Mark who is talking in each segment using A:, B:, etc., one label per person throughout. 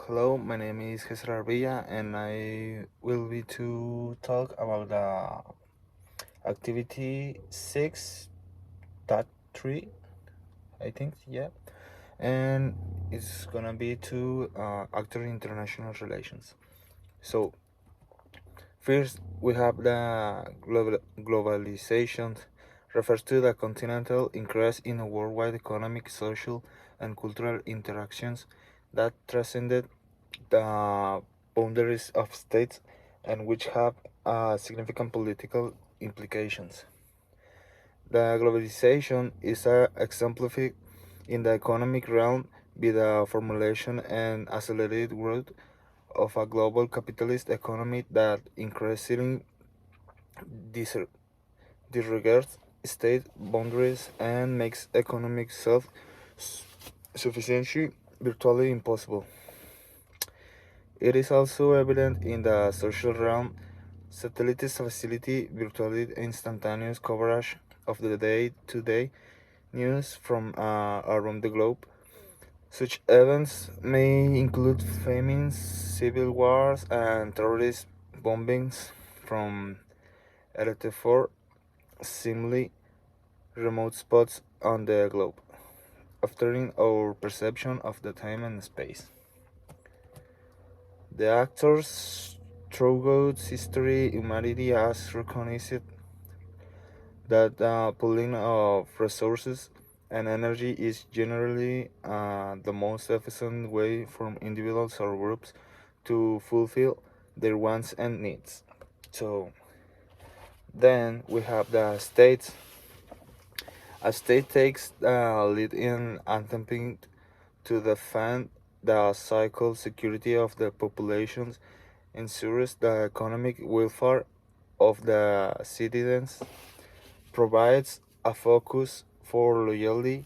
A: Hello, my name is Cesar Villa, and I will be to talk about the activity 6.3, I think, yeah, and it's gonna be to actor international relations. So, first we have the globalization, refers to the continental increase in a worldwide economic, social, and cultural interactions that transcended the boundaries of states and which have significant political implications. The globalization is exemplified in the economic realm by the formulation and accelerated growth of a global capitalist economy that increasingly dis- disregards state boundaries and makes economic self-sufficiency virtually impossible. It is also evident in the social realm. Satellites facilitate virtually instantaneous coverage of the day-to-day news from around the globe. Such events may include famines, civil wars, and terrorist bombings from 84 seemingly remote spots on the globe, altering our perception of the time and space. The actors throughout history, humanity has recognized that the pooling of resources and energy is generally the most efficient way for individuals or groups to fulfill their wants and needs. So then we have the states. A state takes the lead in attempting to defend the psychological security of the populations, ensures the economic welfare of the citizens, provides a focus for loyalty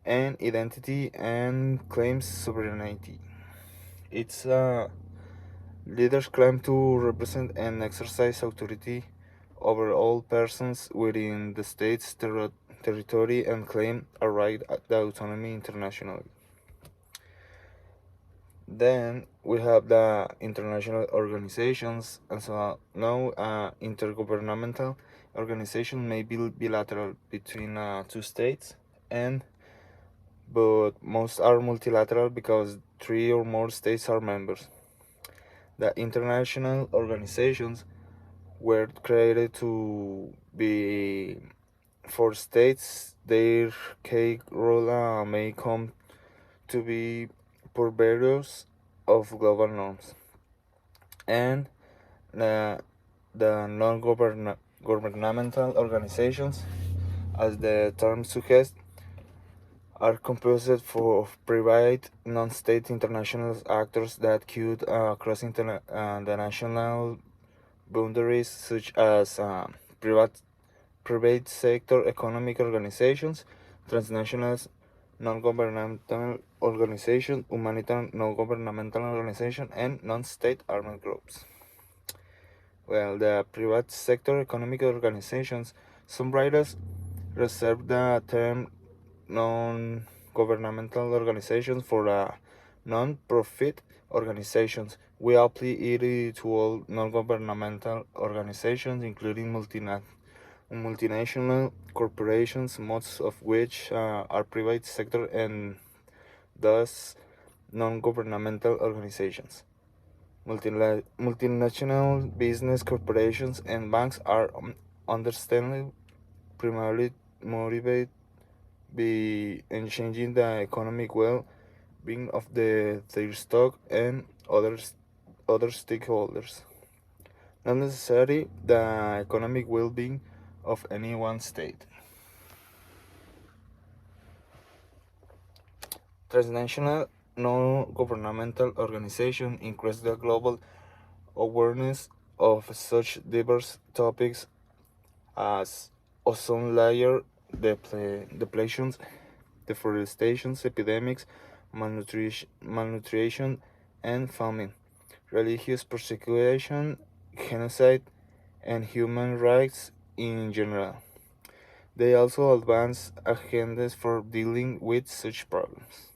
A: and identity, and claims sovereignty. Its leaders claim to represent and exercise authority over all persons within the state's territory and claim a right at the autonomy internationally. Then we have the international organizations, and so now intergovernmental organization may be bilateral between two states, and but most are multilateral because three or more states are members. The international organizations were created to be for states. Their key role may come to be purveyors of global norms, and uh, the non-governmental organizations, as the term suggests, are composed of private, non-state international actors that could cross the national boundaries, such as private sector economic organizations, transnational non-governmental organizations, humanitarian non-governmental organizations, and non-state armed groups. Well, the private sector economic organizations, some writers reserve the term non-governmental organizations for non-profit organizations. We apply it to all non-governmental organizations, including multinational corporations, most of which are private sector and thus non-governmental organizations. Multinational business corporations and banks are understandably primarily motivated by changing the economic well-being of their stock and other stakeholders, not necessarily the economic well-being of any one state. Transnational non-governmental organizations increase the global awareness of such diverse topics as ozone layer depletions, deforestation, epidemics, malnutrition, and famine, religious persecution, genocide, and human rights in general. They also advance agendas for dealing with such problems.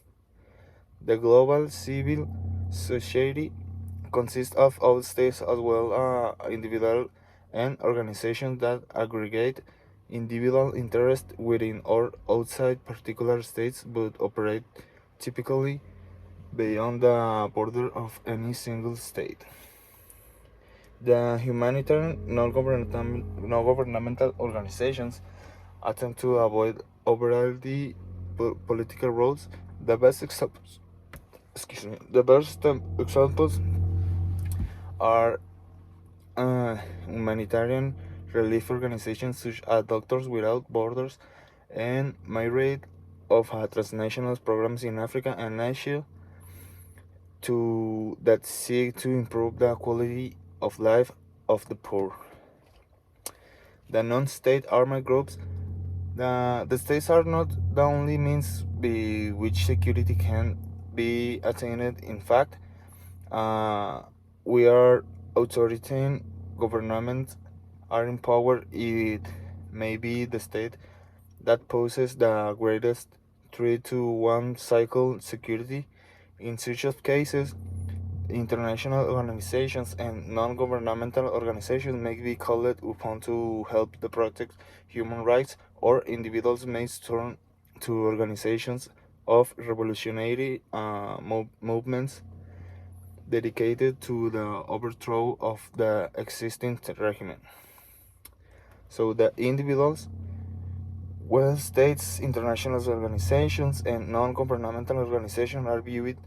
A: The global civil society consists of all states as well individual and organizations that aggregate individual interests within or outside particular states but operate typically beyond the border of any single state. The humanitarian non-governmental organizations attempt to avoid overtly political roles. The best examples, examples are humanitarian relief organizations such as Doctors Without Borders and myriad of transnational programs in Africa and Asia that seek to improve the quality of life of the poor. The non-state armed groups, the states are not the only means by which security can be attained. In fact, we are authoritarian governments are in power. It may be the state that poses the greatest threat to one cycle security. In such of cases, international organizations and non-governmental organizations may be called upon to help to protect human rights, or individuals may turn to organizations of revolutionary movements dedicated to the overthrow of the existing regime. So the individuals, well, states, international organizations, and non-governmental organizations are viewed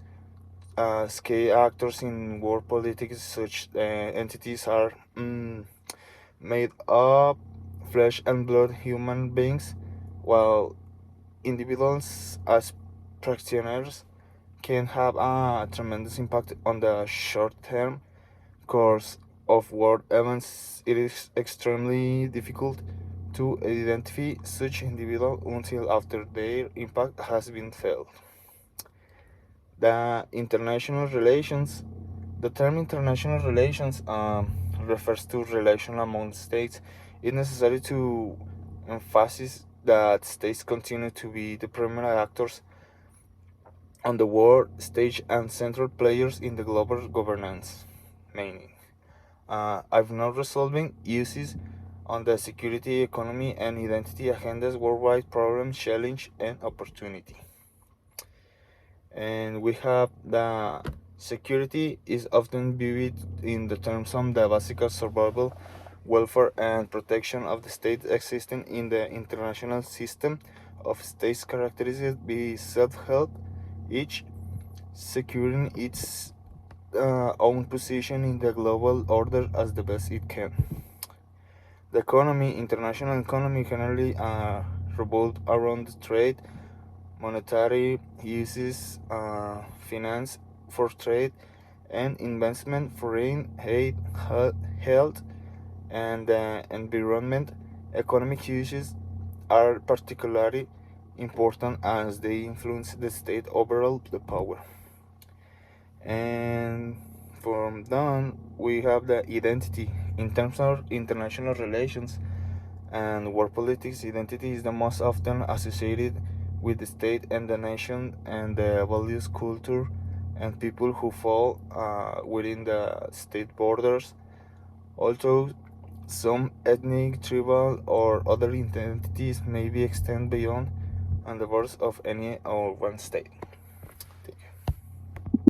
A: as key actors in world politics. Such entities are made up flesh and blood human beings, while individuals as practitioners can have a tremendous impact on the short-term course of world events. It is extremely difficult to identify such individuals until after their impact has been felt. The international relations. The term international relations refers to relations among states. It's necessary to emphasize that states continue to be the primary actors on the world stage and central players in the global governance. Meaning, I've not resolving uses on the security, economy, and identity agendas worldwide problems, challenge, and opportunity. And we have the security is often viewed in the terms of the basic survival, welfare, and protection of the state existing in the international system of states characterized by self-help, each securing its own position in the global order as the best it can. The economy, international economy, generally revolved around trade, monetary uses, finance for trade and investment, foreign aid, health, and environment. Economic uses are particularly important as they influence the state overall the power. And from then we have the identity. In terms of international relations and world politics, identity is the most often associated with the state and the nation and the values, culture, and people who fall within the state borders. Also, some ethnic, tribal, or other identities may be extended beyond and the borders of any or one state.